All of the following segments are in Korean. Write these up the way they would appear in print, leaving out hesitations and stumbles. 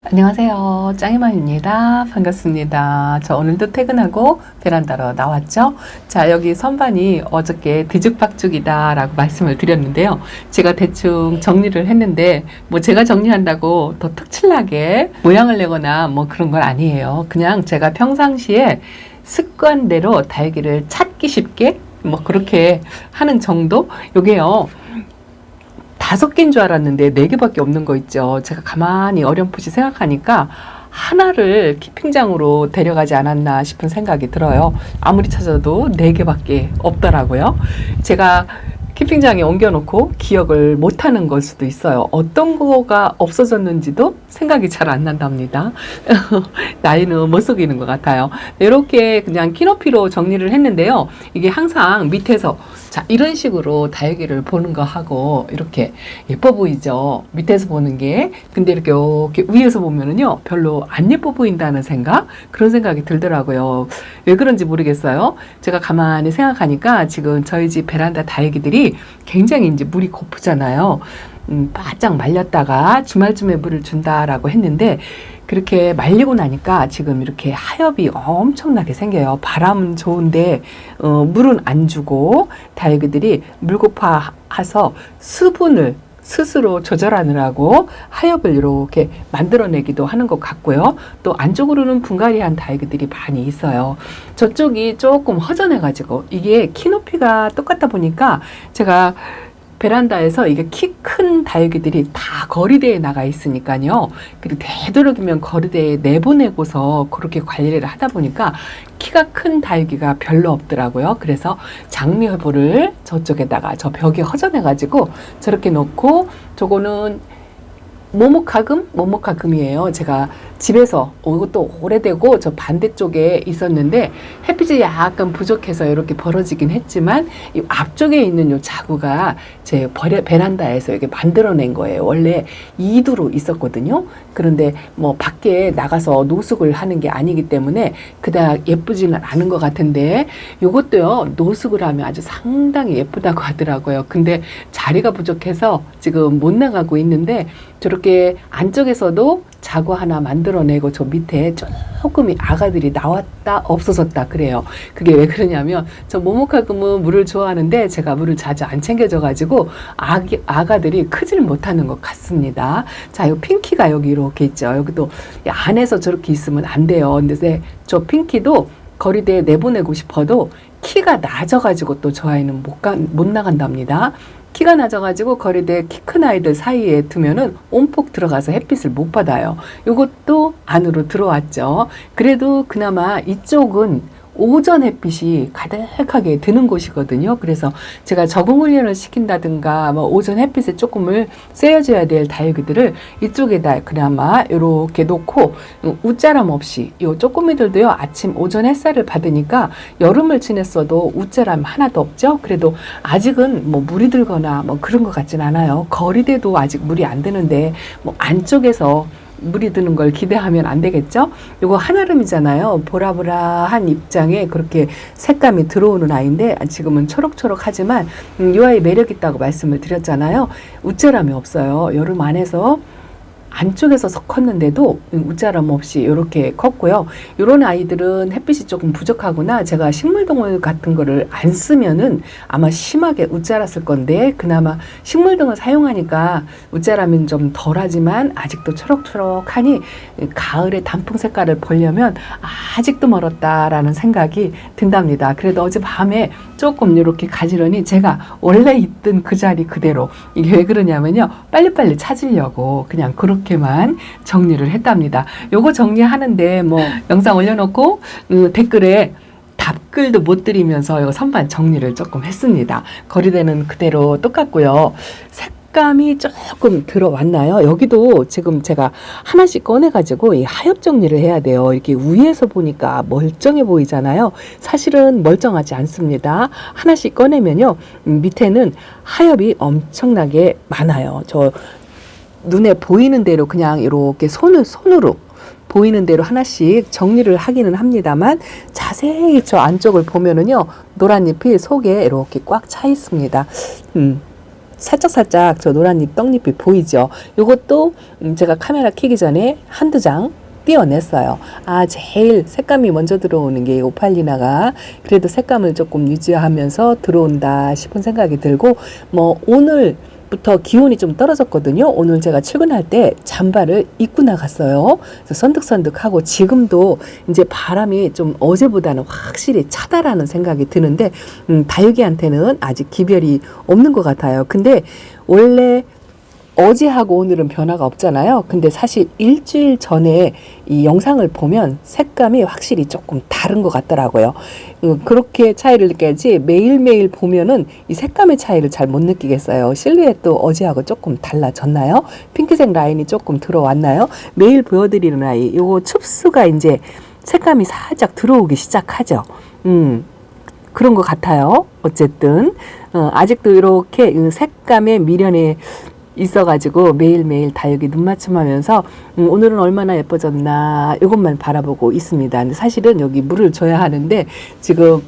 안녕하세요. 짱이맘입니다. 반갑습니다. 저 오늘도 퇴근하고 베란다로 나왔죠. 자, 여기 선반이 어저께 뒤죽박죽이다 라고 말씀을 드렸는데요. 제가 대충 정리를 했는데 뭐 제가 정리한다고 더 특출나게 모양을 내거나 뭐 그런 건 아니에요. 그냥 제가 평상시에 습관대로 다육이를 찾기 쉽게 뭐 그렇게 하는 정도? 요게요. 5개인 줄 알았는데 4개밖에 없는 거 있죠. 제가 가만히 어렴풋이 생각하니까 하나를 키핑장으로 데려가지 않았나 싶은 생각이 들어요. 아무리 찾아도 4개밖에 없더라고요. 제가 키핑장에 옮겨놓고 기억을 못하는 걸 수도 있어요. 어떤 거가 없어졌는지도 생각이 잘 안 난답니다. 나이는 못 속이는 것 같아요. 이렇게 그냥 키높이로 정리를 했는데요. 이게 항상 밑에서 자 이런 식으로 다육이를 보는 거 하고 이렇게 예뻐 보이죠. 밑에서 보는 게. 근데 이렇게 위에서 보면은요 별로 안 예뻐 보인다는 생각, 그런 생각이 들더라고요. 왜 그런지 모르겠어요. 제가 가만히 생각하니까 지금 저희 집 베란다 다육이들이 굉장히 이제 물이 고프잖아요. 바짝 말렸다가 주말쯤에 물을 준다라고 했는데 그렇게 말리고 나니까 지금 이렇게 하엽이 엄청나게 생겨요. 바람은 좋은데 물은 안 주고 다육이들이 물고파해서 수분을 스스로 조절하느라고 하엽을 이렇게 만들어내기도 하는 것 같고요. 또 안쪽으로는 분갈이한 다육이들이 많이 있어요. 저쪽이 조금 허전해가지고 이게 키 높이가 똑같다 보니까 제가 베란다에서 이게 키 큰 다육이들이 다 거리대에 나가 있으니까요. 그리고 되도록이면 거리대에 내보내고서 그렇게 관리를 하다 보니까 키가 큰 다육이가 별로 없더라고요. 그래서 장미허브를 저쪽에다가 저 벽이 허전해가지고 저렇게 놓고 저거는 모모카금이에요. 제가 집에서 이것도 오래되고 저 반대쪽에 있었는데 햇빛이 약간 부족해서 이렇게 벌어지긴 했지만 이 앞쪽에 있는 요 자구가 제 베란다에서 이렇게 만들어낸 거예요. 원래 2두로 있었거든요. 그런데 뭐 밖에 나가서 노숙을 하는 게 아니기 때문에 그닥 예쁘지는 않은 것 같은데 요것도요 노숙을 하면 아주 상당히 예쁘다고 하더라고요. 근데 자리가 부족해서 지금 못 나가고 있는데 저렇게 안쪽에서도 자구 하나 만들어내고 저 밑에 조금이 아가들이 나왔다 없어졌다 그래요. 그게 왜 그러냐면 저 모모카금은 물을 좋아하는데 제가 물을 자주 안 챙겨줘 가지고 아가들이 크질 못하는 것 같습니다. 자, 이 핑키가 여기 이렇게 있죠. 여기도 안에서 저렇게 있으면 안 돼요. 근데 저 핑키도 거리대에 내보내고 싶어도 키가 낮아가지고 또 저 아이는 못 나간답니다. 키가 낮아가지고 거리대 키 큰 아이들 사이에 두면은 온폭 들어가서 햇빛을 못 받아요. 이것도 안으로 들어왔죠. 그래도 그나마 이쪽은 오전 햇빛이 가득하게 드는 곳이거든요. 그래서 제가 적응 훈련을 시킨다든가 뭐 오전 햇빛에 조금을 쐬어줘야 될 다육이들을 이쪽에다 그나마 이렇게 놓고 웃자람 없이 요 쪼꼬미들도요 아침 오전 햇살을 받으니까 여름을 지냈어도 웃자람 하나도 없죠. 그래도 아직은 뭐 물이 들거나 뭐 그런 것 같진 않아요. 거리대도 아직 물이 안 드는데 뭐 안쪽에서 물이 드는 걸 기대하면 안 되겠죠? 요거 한아름이잖아요. 보라보라한 입장에 그렇게 색감이 들어오는 아이인데 지금은 초록초록하지만 이 아이 매력 있다고 말씀을 드렸잖아요. 웃자람이 없어요. 여름 안에서 안쪽에서 컸는데도 웃자람 없이 이렇게 컸고요. 이런 아이들은 햇빛이 조금 부족하구나. 제가 식물동을 같은 거를 안 쓰면은 아마 심하게 웃자랐을 건데 그나마 식물등을 사용하니까 웃자람은 좀 덜하지만 아직도 초록초록하니 가을에 단풍 색깔을 보려면 아직도 멀었다라는 생각이 든답니다. 그래도 어젯밤에 조금 이렇게 가지런히 제가 원래 있던 그 자리 그대로, 이게 왜 그러냐면요 빨리빨리 찾으려고 그냥 그렇게만 정리를 했답니다. 요거 정리하는데 뭐 영상 올려놓고 댓글에 답글도 못 드리면서 요 선반 정리를 조금 했습니다. 거리대는 그대로 똑같고요. 색감이 조금 들어왔나요? 여기도 지금 제가 하나씩 꺼내가지고 이 하엽 정리를 해야 돼요. 이렇게 위에서 보니까 멀쩡해 보이잖아요. 사실은 멀쩡하지 않습니다. 하나씩 꺼내면요 밑에는 하엽이 엄청나게 많아요. 저 눈에 보이는 대로 그냥 이렇게 손으로 보이는 대로 하나씩 정리를 하기는 합니다만 자세히 저 안쪽을 보면은요 노란 잎이 속에 이렇게 꽉 차 있습니다. 살짝살짝 저 노란잎 떡잎이 보이죠. 요것도 제가 카메라 켜기 전에 한두 장 띄어냈어요. 아, 제일 색감이 먼저 들어오는 게 오팔리나가 그래도 색감을 조금 유지하면서 들어온다 싶은 생각이 들고, 뭐 오늘부터 기온이 좀 떨어졌거든요. 오늘 제가 출근할 때 잠바를 입고 나갔어요. 그래서 선득선득하고 지금도 이제 바람이 좀 어제보다는 확실히 차다라는 생각이 드는데 다육이한테는 아직 기별이 없는 것 같아요. 근데 원래 어제하고 오늘은 변화가 없잖아요. 근데 사실 일주일 전에 이 영상을 보면 색감이 확실히 조금 다른 것 같더라고요. 그렇게 차이를 느껴야지 매일매일 보면은 이 색감의 차이를 잘 못 느끼겠어요. 실루엣도 어제하고 조금 달라졌나요? 핑크색 라인이 조금 들어왔나요? 매일 보여드리는 아이, 요거 춥수가 이제 색감이 살짝 들어오기 시작하죠. 그런 것 같아요. 어쨌든 아직도 이렇게 색감의 미련에 있어가지고 매일매일 다육이 눈맞춤하면서 오늘은 얼마나 예뻐졌나 이것만 바라보고 있습니다. 근데 사실은 여기 물을 줘야 하는데 지금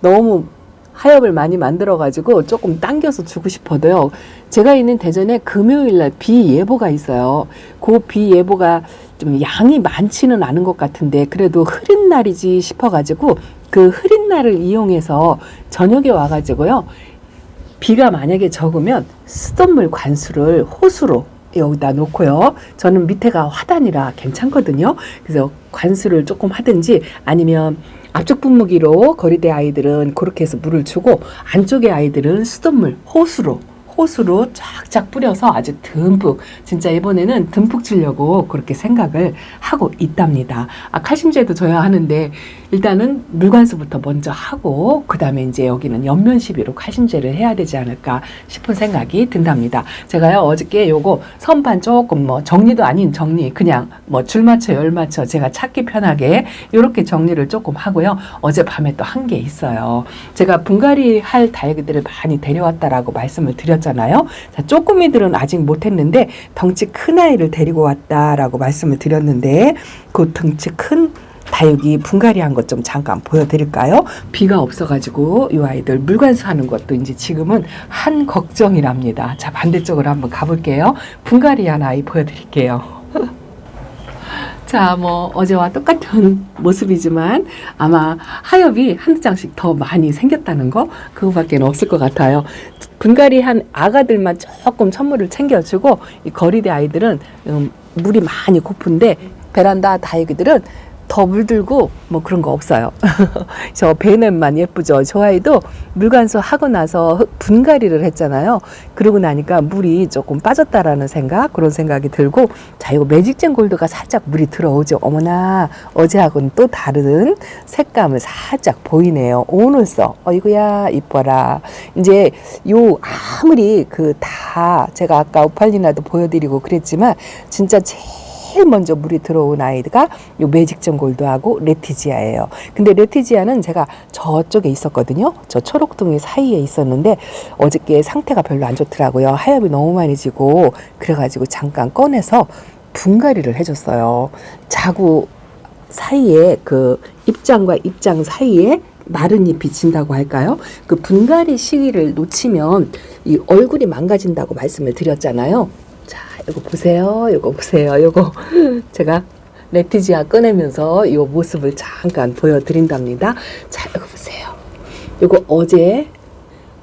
너무 하엽을 많이 만들어가지고 조금 당겨서 주고 싶어도요. 제가 있는 대전에 금요일날 비 예보가 있어요. 그 비 예보가 좀 양이 많지는 않은 것 같은데 그래도 흐린 날이지 싶어가지고 그 흐린 날을 이용해서 저녁에 와가지고요. 비가 만약에 적으면 수돗물 관수를 호수로 여기다 놓고요. 저는 밑에가 화단이라 괜찮거든요. 그래서 관수를 조금 하든지 아니면 앞쪽 분무기로 거리대 아이들은 그렇게 해서 물을 주고 안쪽의 아이들은 수돗물 호수로 쫙쫙 뿌려서 아주 듬뿍, 진짜 이번에는 듬뿍 주려고 그렇게 생각을 하고 있답니다. 칼슘제도 줘야 하는데 일단은 물관수부터 먼저 하고 그 다음에 이제 여기는 옆면 시비로 칼슘제를 해야 되지 않을까 싶은 생각이 든답니다. 제가요 어저께 요거 선반 조금 뭐 정리도 아닌 정리, 그냥 뭐 줄 맞춰 열 맞춰 제가 찾기 편하게 요렇게 정리를 조금 하고요. 어젯밤에 또 한 게 있어요. 제가 분갈이 할 다육이들을 많이 데려왔다라고 말씀을 드렸잖아요. 자, 쪼꾸미들은 아직 못했는데 덩치 큰 아이를 데리고 왔다라고 말씀을 드렸는데 그 덩치 큰 다육이 분갈이 한 것 좀 잠깐 보여드릴까요? 비가 없어가지고 이 아이들 물관수하는 것도 이제 지금은 한 걱정이랍니다. 자, 반대쪽으로 한번 가볼게요. 분갈이 한 아이 보여드릴게요. 자, 뭐 어제와 똑같은 모습이지만 아마 하엽이 한두 장씩 더 많이 생겼다는 거 그거밖에 없을 것 같아요. 분갈이 한 아가들만 조금 천물을 챙겨주고 이 거리대 아이들은 물이 많이 고픈데 베란다 다육이들은 더 물들고 뭐 그런 거 없어요. 저 베넷만 예쁘죠. 저 아이도 물관수 하고 나서 분갈이를 했잖아요. 그러고 나니까 물이 조금 빠졌다라는 생각, 그런 생각이 들고, 자, 이거 매직젠 골드가 살짝 물이 들어오죠. 어머나, 어제하고는 또 다른 색감을 살짝 보이네요. 오늘서 어이구야 이뻐라. 이제 요 아무리 다 제가 아까 오팔리나도 보여드리고 그랬지만 진짜 제일 먼저 물이 들어온 아이가 요 매직전 골드하고 레티지아예요. 근데 레티지아는 제가 저쪽에 있었거든요. 저 초록둥이 사이에 있었는데 어저께 상태가 별로 안 좋더라고요. 하엽이 너무 많이 지고 그래가지고 잠깐 꺼내서 분갈이를 해줬어요. 자구 사이에 그 입장과 입장 사이에 마른 잎이 진다고 할까요? 그 분갈이 시기를 놓치면 이 얼굴이 망가진다고 말씀을 드렸잖아요. 자, 이거 보세요. 이거 보세요. 이거 제가 레티지아 꺼내면서 이 모습을 잠깐 보여드린답니다. 자, 이거 보세요. 이거 어제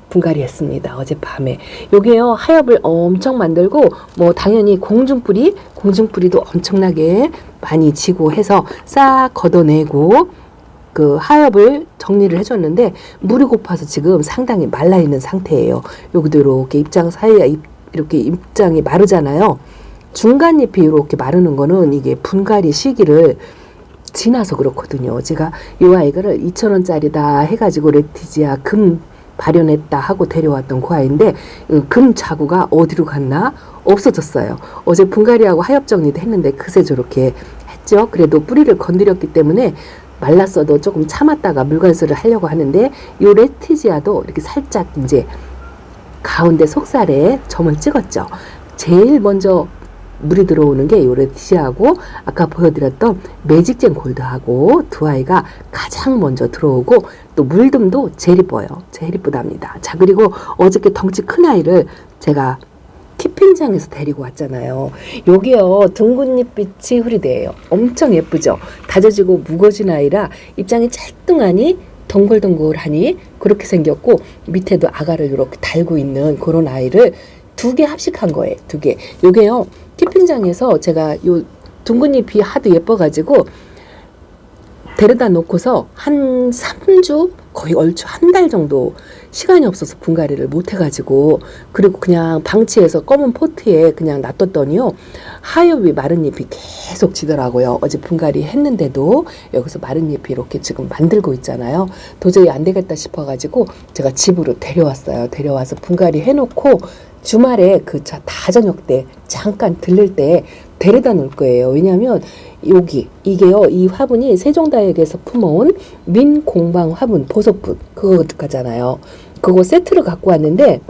분갈이 했습니다. 어젯밤에. 요게요, 하엽을 엄청 만들고, 뭐, 당연히 공중뿌리도 엄청나게 많이 지고 해서 싹 걷어내고, 그 하엽을 정리를 해줬는데, 물이 고파서 지금 상당히 말라있는 상태예요. 여기도 이렇게 입장 사이에 이렇게 입장이 마르잖아요. 중간 잎이 이렇게 마르는 거는 이게 분갈이 시기를 지나서 그렇거든요. 제가 이 아이를 2,000원짜리다 해가지고 레티지아 금 발현했다 하고 데려왔던 그 아이인데 금 자구가 어디로 갔나? 없어졌어요. 어제 분갈이하고 하엽 정리도 했는데 그새 저렇게 했죠. 그래도 뿌리를 건드렸기 때문에 말랐어도 조금 참았다가 물관수를 하려고 하는데 이 레티지아도 이렇게 살짝 이제 가운데 속살에 점을 찍었죠. 제일 먼저 물이 들어오는 게 요 레티시아하고 아까 보여드렸던 매직젠 골드하고 두 아이가 가장 먼저 들어오고 또 물듬도 제일 이뻐요. 제일 이쁘답니다. 자, 그리고 어저께 덩치 큰 아이를 제가 키핑장에서 데리고 왔잖아요. 요게요, 둥근잎빛이 흐리대예요. 엄청 예쁘죠? 다져지고 무거진 아이라 입장이 찰뚱하니 동글동글하니 그렇게 생겼고 밑에도 아가를 이렇게 달고 있는 그런 아이를 두 개 합식한 거예요. 두 개. 요게요, 키핑장에서 제가 요 둥근잎이 하도 예뻐가지고 데려다 놓고서 한 3주 거의 얼추 한 달 정도 시간이 없어서 분갈이를 못 해가지고 그리고 그냥 방치해서 검은 포트에 그냥 놔뒀더니요, 하엽이 마른 잎이 계속 지더라고요. 어제 분갈이 했는데도 여기서 마른 잎이 이렇게 지금 만들고 있잖아요. 도저히 안 되겠다 싶어가지고 제가 집으로 데려왔어요. 데려와서 분갈이 해놓고 주말에 그 다 저녁 때 잠깐 들를 때 데려다 놓을 거예요. 왜냐하면 이게요, 이 화분이 세종다육에서 품어온 민공방 화분 보석분 그거잖아요. 그거 세트를 갖고 왔는데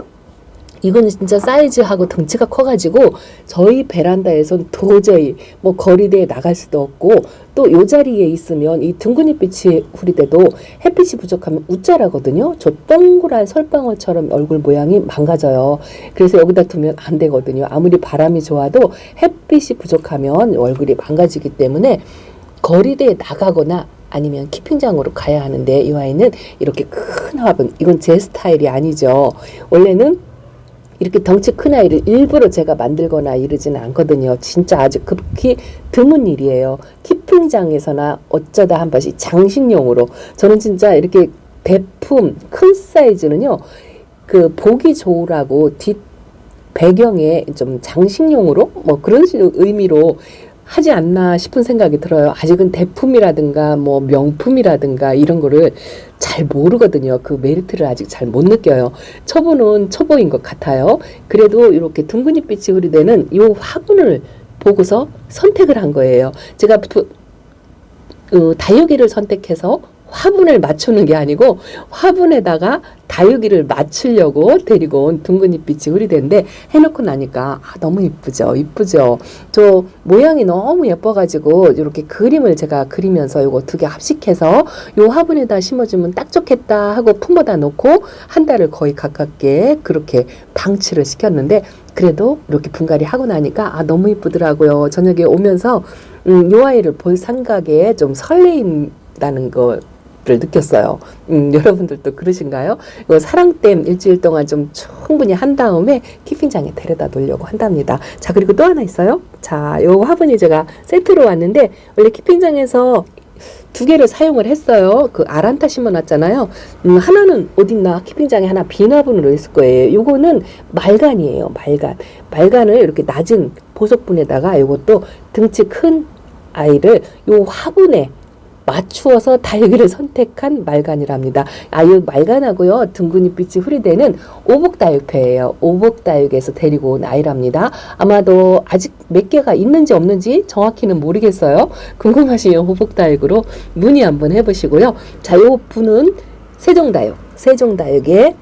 이거는 진짜 사이즈하고 덩치가 커가지고 저희 베란다에선 도저히 뭐 거리대에 나갈 수도 없고 또 요 자리에 있으면 이 둥근잎빛이 흐리대도 햇빛이 부족하면 웃자라거든요. 저 동그란 설방울처럼 얼굴 모양이 망가져요. 그래서 여기다 두면 안 되거든요. 아무리 바람이 좋아도 햇빛이 부족하면 얼굴이 망가지기 때문에 거리대에 나가거나 아니면 키핑장으로 가야 하는데 이 아이는 이렇게 큰 화분, 이건 제 스타일이 아니죠. 원래는 이렇게 덩치 큰 아이를 일부러 제가 만들거나 이러지는 않거든요. 진짜 아주 극히 드문 일이에요. 키핑장에서나 어쩌다 한 번씩 장식용으로. 저는 진짜 이렇게 대품 큰 사이즈는요, 그 보기 좋으라고 뒷 배경에 좀 장식용으로 뭐 그런 의미로 하지 않나 싶은 생각이 들어요. 아직은 대품이라든가 뭐 명품이라든가 이런 거를 잘 모르거든요. 그 메리트를 아직 잘 못 느껴요. 초보는 초보인 것 같아요. 그래도 이렇게 둥근잎빛이 흐리되는 이 화분을 보고서 선택을 한 거예요. 제가 다육이를 선택해서 화분을 맞추는 게 아니고 화분에다가 다육이를 맞추려고 데리고 온 둥근잎빛이 흐리대인데 해놓고 나니까 너무 이쁘죠. 이쁘죠. 저 모양이 너무 예뻐가지고 이렇게 그림을 제가 그리면서 요거 두 개 합식해서 요 화분에다 심어주면 딱 좋겠다 하고 품어다 놓고 한 달을 거의 가깝게 그렇게 방치를 시켰는데 그래도 이렇게 분갈이 하고 나니까 너무 이쁘더라고요. 저녁에 오면서 요 아이를 볼 생각에 좀 설레인다는 거 를 느꼈어요. 여러분들도 그러신가요? 이거 사랑댐 일주일 동안 좀 충분히 한 다음에 키핑장에 데려다 놓으려고 한답니다. 자, 그리고 또 하나 있어요. 자, 요 화분이 제가 세트로 왔는데 원래 키핑장에서 두 개를 사용을 했어요. 그 아란타 심어놨잖아요. 하나는 어딨나 키핑장에 하나 빈 화분으로 있을 거예요. 요거는 말간이에요. 말간을 이렇게 낮은 보석분에다가 요것도 등치 큰 아이를 요 화분에 맞추어서 다육이를 선택한 말간이랍니다. 이 말간하고요, 둥근잎빛이 흐리대는 오복다육패예요. 오복다육에서 데리고 온 아이랍니다. 아마도 아직 몇 개가 있는지 없는지 정확히는 모르겠어요. 궁금하시면 오복다육으로 문의 한번 해보시고요. 자, 요 분은 세종다육의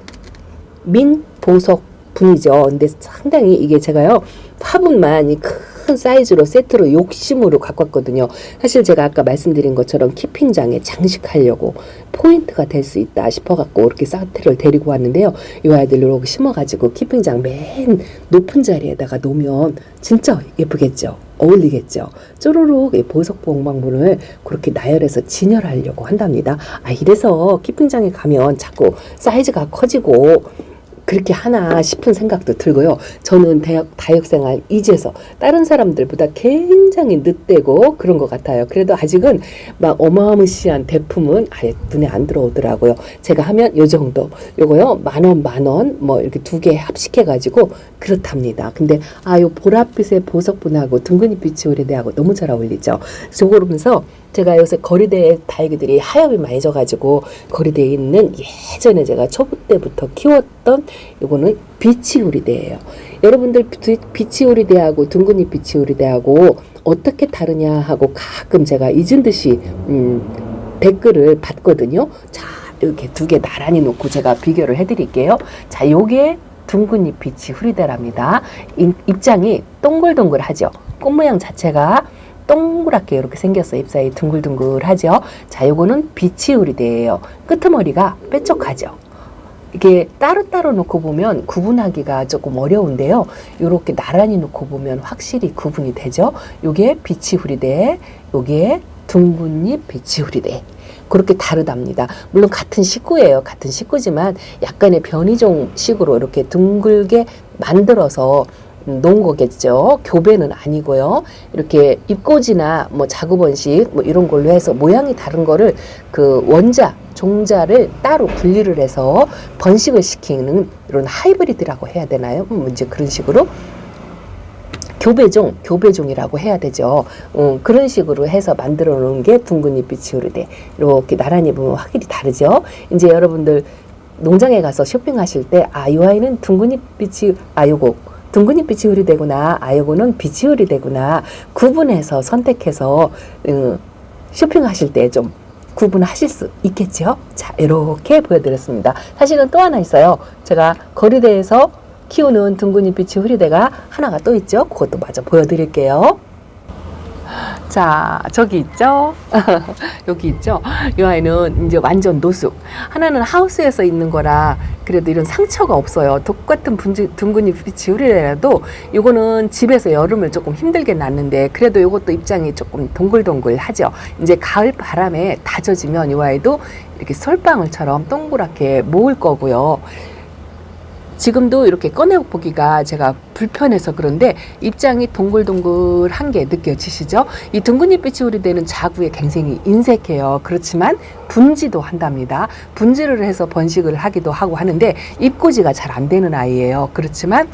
민보석 분이죠. 근데 상당히 이게 제가요, 화분만 큰 사이즈로 세트로 욕심으로 갖고 왔거든요. 사실 제가 아까 말씀드린 것처럼 키핑장에 장식하려고 포인트가 될 수 있다 싶어갖고 이렇게 세트를 데리고 왔는데요. 이 아이들 이렇게 심어가지고 키핑장 맨 높은 자리에다가 놓으면 진짜 예쁘겠죠. 어울리겠죠. 쪼로록 보석 봉방분을 그렇게 나열해서 진열하려고 한답니다. 이래서 키핑장에 가면 자꾸 사이즈가 커지고 그렇게 하나 싶은 생각도 들고요. 저는 다육생활 이제서 다른 사람들보다 굉장히 늦되고 그런 것 같아요. 그래도 아직은 막 어마무시한 대품은 아예 눈에 안 들어오더라고요. 제가 하면 요 정도, 요거요, 만 원, 뭐 이렇게 두 개 합식해가지고 그렇답니다. 근데 요 보랏빛의 보석분하고 둥근잎빛이 흐리대하고 너무 잘 어울리죠. 그래서 그러면서 제가 요새 거리대에 다육이들이 하엽이 많이 져가지고 거리대에 있는 예전에 제가 초보 때부터 키웠던 요거는 비치우리대예요. 여러분들 비치우리대하고 둥근잎 비치우리대하고 어떻게 다르냐 하고 가끔 제가 잊은 듯이 댓글을 받거든요. 자, 이렇게 두 개 나란히 놓고 제가 비교를 해드릴게요. 자, 요게 둥근잎 비치우리대랍니다. 입장이 동글동글하죠. 꽃 모양 자체가 동그랗게 이렇게 생겼어요. 잎 사이 둥글둥글하죠. 자, 요거는 비치우리대예요. 끄트머리가 뾰족하죠. 이게 따로따로 놓고 보면 구분하기가 조금 어려운데요. 이렇게 나란히 놓고 보면 확실히 구분이 되죠. 요게 비치우리대, 요게 둥근잎 비치우리대. 그렇게 다르답니다. 물론 같은 식구예요. 같은 식구지만 약간의 변이종식으로 이렇게 둥글게 만들어서 놓은 거겠죠. 교배는 아니고요. 이렇게 잎꽂이나 뭐 자구번식 뭐 이런 걸로 해서 모양이 다른 거를 그 원자, 종자를 따로 분리를 해서 번식을 시키는 이런 하이브리드라고 해야 되나요? 이제 그런 식으로 교배종이라고 해야 되죠. 그런 식으로 해서 만들어 놓은 게 둥근잎 비치우리대. 이렇게 나란히 보면 확실히 다르죠. 이제 여러분들 농장에 가서 쇼핑하실 때, 아, 이 아이는 둥근잎 비치, 요거 둥근잎 비치우리대구나, 요거는 비치우리대구나 구분해서 선택해서 쇼핑하실 때 좀 구분하실 수 있겠죠. 자, 이렇게 보여드렸습니다. 사실은 또 하나 있어요. 제가 거리대에서 키우는 둥근잎 비치우리대가 하나가 또 있죠. 그것도 마저 보여드릴게요. 자, 저기 있죠? 여기 있죠? 이 아이는 이제 완전 노숙. 하나는 하우스에서 있는 거라 그래도 이런 상처가 없어요. 똑같은 둥근잎 비치우리대라도 요거는 집에서 여름을 조금 힘들게 났는데 그래도 요것도 입장이 조금 동글동글하죠. 이제 가을 바람에 다져지면 이 아이도 이렇게 솔방울처럼 동그랗게 모을 거고요. 지금도 이렇게 꺼내보기가 제가 불편해서 그런데 입장이 동글동글한 게 느껴지시죠? 이 둥근잎 비치우리대는 자구에 굉장히 인색해요. 그렇지만 분지도 한답니다. 분지를 해서 번식을 하기도 하고 하는데 잎꽂이가 잘 안 되는 아이예요. 그렇지만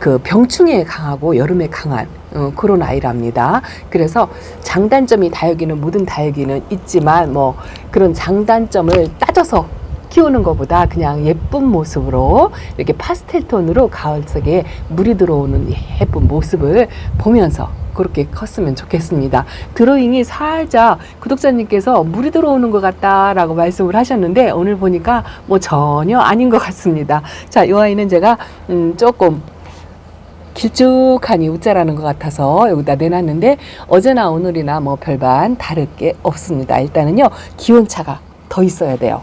그 병충해에 강하고 여름에 강한 그런 아이랍니다. 그래서 장단점이 다육이는 모든 다육이는 있지만 뭐 그런 장단점을 따져서 키우는 것보다 그냥 예쁜 모습으로 이렇게 파스텔 톤으로 가을 속에 물이 들어오는 예쁜 모습을 보면서 그렇게 컸으면 좋겠습니다. 드로잉이 살짝 구독자님께서 물이 들어오는 것 같다라고 말씀을 하셨는데 오늘 보니까 뭐 전혀 아닌 것 같습니다. 자, 이 아이는 제가 조금 길쭉하니 웃자라는 것 같아서 여기다 내놨는데 어제나 오늘이나 뭐 별반 다를 게 없습니다. 일단은요, 기온차가 더 있어야 돼요.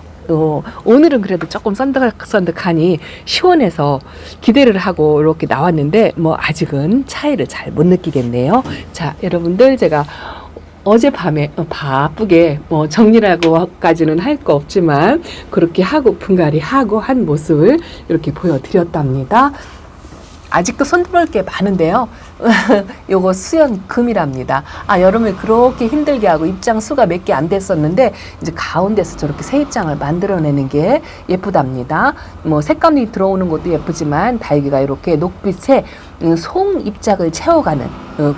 오늘은 그래도 조금 선득선득하니 시원해서 기대를 하고 이렇게 나왔는데 뭐 아직은 차이를 잘 못 느끼겠네요. 자, 여러분들 제가 어젯밤에 바쁘게 뭐 정리라고까지는 할 거 없지만 그렇게 하고 분갈이 하고 한 모습을 이렇게 보여드렸답니다. 아직도 손볼 게 많은데요. 요거 수연금이랍니다. 여름에 그렇게 힘들게 하고 입장 수가 몇 개 안 됐었는데 이제 가운데서 저렇게 새 입장을 만들어내는 게 예쁘답니다. 뭐 색감이 들어오는 것도 예쁘지만 다육이가 이렇게 녹빛에 송 입장을 채워가는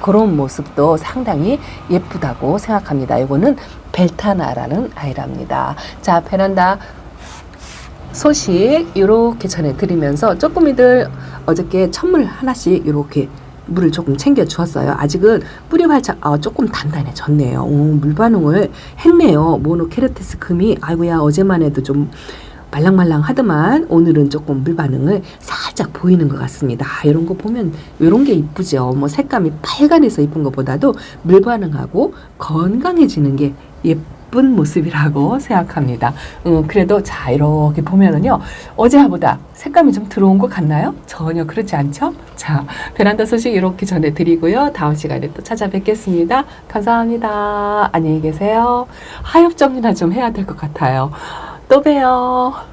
그런 모습도 상당히 예쁘다고 생각합니다. 이거는 벨타나라는 아이랍니다. 자, 베란다 소식 이렇게 전해드리면서 조금이들 어저께 천물 하나씩 이렇게 물을 조금 챙겨 주었어요. 아직은 뿌리 활짝 조금 단단해졌네요. 물 반응을 했네요. 모노케라티스 금이 아이고야 어제만 해도 좀 말랑말랑 하더만 오늘은 조금 물 반응을 살짝 보이는 것 같습니다. 이런 거 보면 이런 게 이쁘죠. 뭐 색감이 빨간해서 이쁜 것보다도 물 반응하고 건강해지는 게 예쁜 모습이라고 생각합니다. 그래도 자 이렇게 보면은요 어제보다 색감이 좀 들어온 것 같나요? 전혀 그렇지 않죠? 자, 베란다 소식 이렇게 전해드리고요. 다음 시간에 또 찾아뵙겠습니다. 감사합니다. 안녕히 계세요. 하엽 정리나 좀 해야 될 것 같아요. 또 봬요.